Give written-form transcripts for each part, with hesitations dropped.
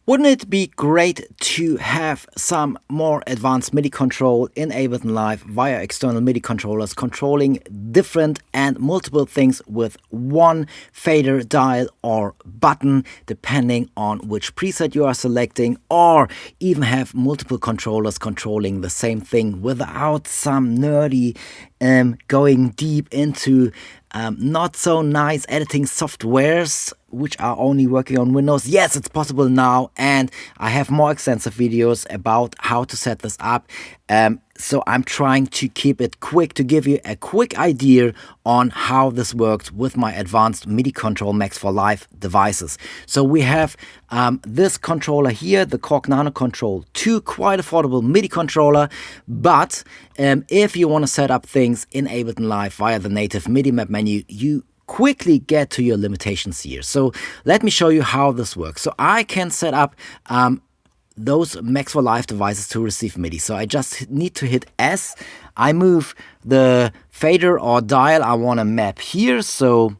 Wouldn't it be great to have some more advanced MIDI control in Ableton Live via external MIDI controllers, controlling different and multiple things with one fader, dial or button, depending on which preset you are selecting, or even have multiple controllers controlling the same thing without some nerdy going deep into not so nice editing softwares which are only working on Windows? Yes, it's possible now, and I have more extensive videos about how to set this up. So I'm trying to keep it quick to give you a quick idea on how this works with my advanced MIDI Control Max for Live devices. So we have this controller here, the Korg Nano Control 2, quite affordable MIDI controller. But if you want to set up things in Ableton Live via the native MIDI map menu, you quickly get to your limitations here. So let me show you how this works. So I can set up those Max for Live devices to receive MIDI. So I just need to hit S. I move the fader or dial I want to map here. So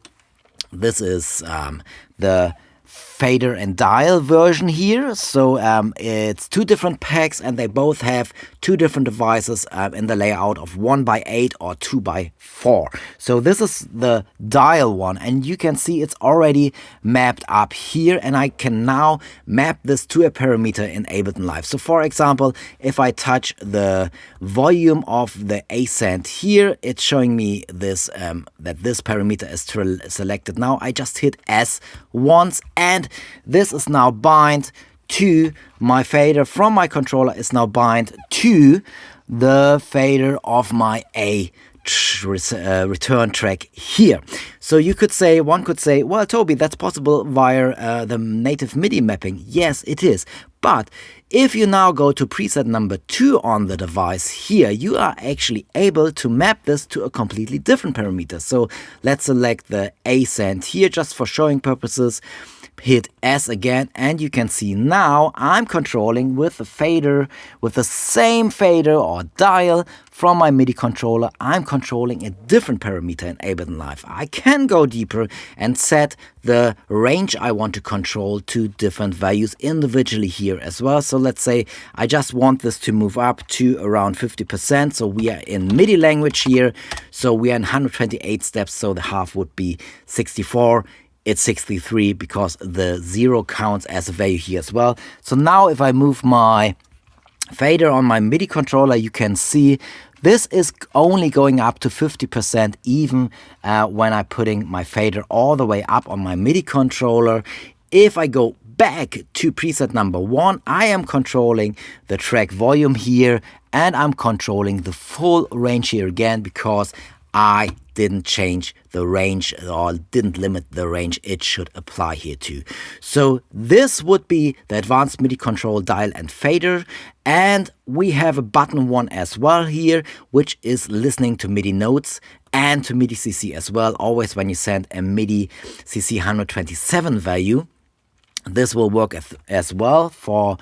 this is the fader and dial version here. So it's two different packs, and they both have two different devices in the layout of 1x8 or 2x4. So this is the dial one, and you can see it's already mapped up here, and I can now map this to a parameter in Ableton Live. So for example, if I touch the volume of the ascent here, it's showing me this that this parameter is selected. Now I just hit S once, and this is now bind to my fader from my controller, is now bind to the fader of my A return track here. So you could say, one could say, well, Toby, that's possible via the native MIDI mapping. Yes, it is. But if you now go to preset number 2 on the device here, you are actually able to map this to a completely different parameter. So let's select the ascent here just for showing purposes. Hit S again, and you can see now I'm controlling with the fader, with the same fader or dial from my MIDI controller. I'm controlling a different parameter in Ableton Live. I can go deeper and set the range I want to control to different values individually here as well. So let's say I just want this to move up to around 50%. So we are in MIDI language here. So we are in 128 steps. So the half would be 64. It's 63 because the 0 counts as a value here as well. So now if I move my fader on my MIDI controller, you can see this is only going up to 50% even when I'm putting my fader all the way up on my MIDI controller. If I go back to preset number 1, I am controlling the track volume here, and I'm controlling the full range here again because I didn't change the range or didn't limit the range it should apply here to. So this would be the advanced MIDI control dial and fader. And we have a button one as well here, which is listening to MIDI notes and to MIDI CC as well. Always when you send a MIDI CC 127 value, this will work as well for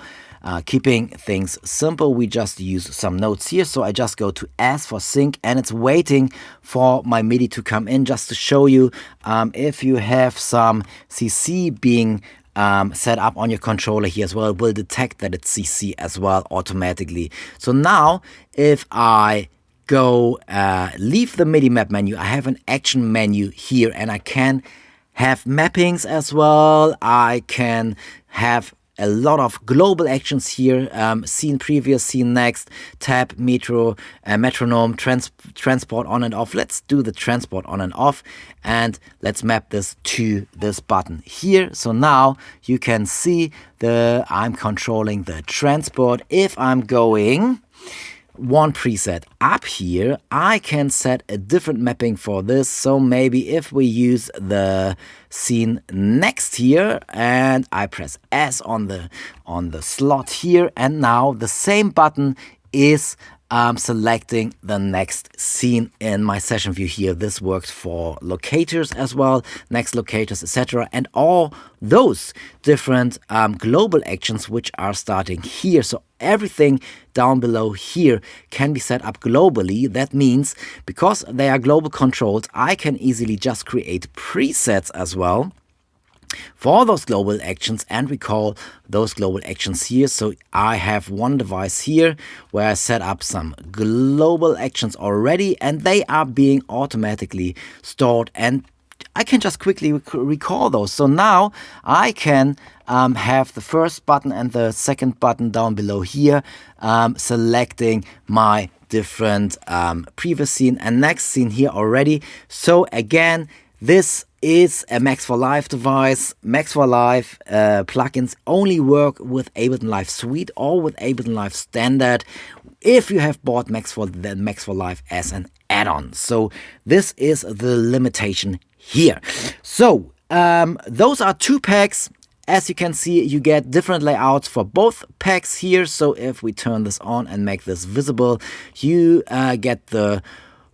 keeping things simple. We just use some notes here. So I just go to S for sync, and it's waiting for my MIDI to come in just to show you if you have some CC being set up on your controller here as well, it will detect that it's CC as well automatically. So now if I go leave the MIDI map menu, I have an action menu here, and I can have mappings as well. I can have a lot of global actions here, scene previous, scene next, tab, metronome, transport on and off. Let's do the transport on and off, and let's map this to this button here. So now you can see I'm controlling the transport. If I'm going one preset up here, I can set a different mapping for this. So maybe if we use the scene next here, and I press S on the slot here, and now the same button is selecting the next scene in my session view here. This works for locators as well, next locators, etc. And all those different global actions which are starting here. So everything down below here can be set up globally. That means because they are global controlled, I can easily just create presets as well for those global actions and recall those global actions here. So I have one device here where I set up some global actions already, and they are being automatically stored, and I can just quickly recall those. So now I can have the first button and the second button down below here, selecting my different previous scene and next scene here already. So again, this is a Max for Live device. Max for Live plugins only work with Ableton Live Suite or with Ableton Live Standard if you have bought Max for Live as an add-on. So this is the limitation here. So those are 2 packs. As you can see, you get different layouts for both packs here. So if we turn this on and make this visible, you get the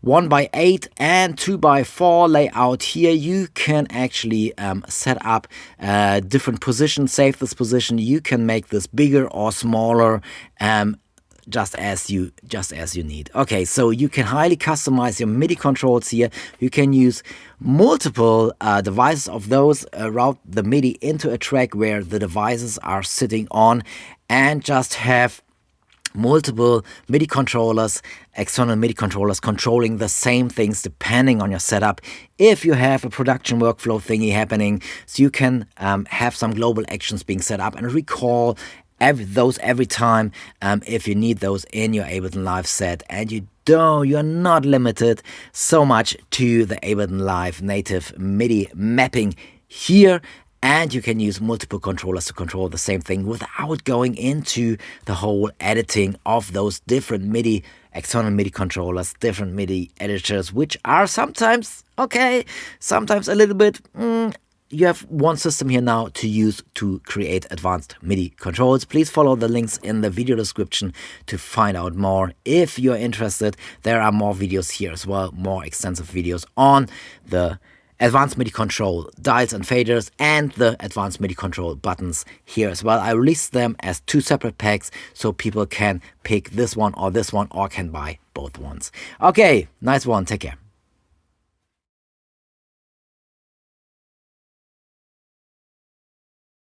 1x8 and 2x4 layout here. You can actually set up different positions, save this position. You can make this bigger or smaller, just as you need. Okay, so you can highly customize your MIDI controls here. You can use multiple devices of those, route the MIDI into a track where the devices are sitting on, and just have multiple MIDI controllers, external MIDI controllers controlling the same things depending on your setup. If you have a production workflow thingy happening, so you can have some global actions being set up and recall those every time if you need those in your Ableton Live set, and you're not limited so much to the Ableton Live native MIDI mapping here. And you can use multiple controllers to control the same thing without going into the whole editing of those different MIDI, external MIDI controllers, different MIDI editors, which are sometimes okay, sometimes a little bit. You have one system here now to use to create advanced MIDI controls. Please follow the links in the video description to find out more. If you're interested, there are more videos here as well, more extensive videos on the advanced MIDI control dials and faders and the advanced MIDI control buttons here as well. I released them as 2 separate packs so people can pick this one or can buy both ones. Okay, nice one. Take care.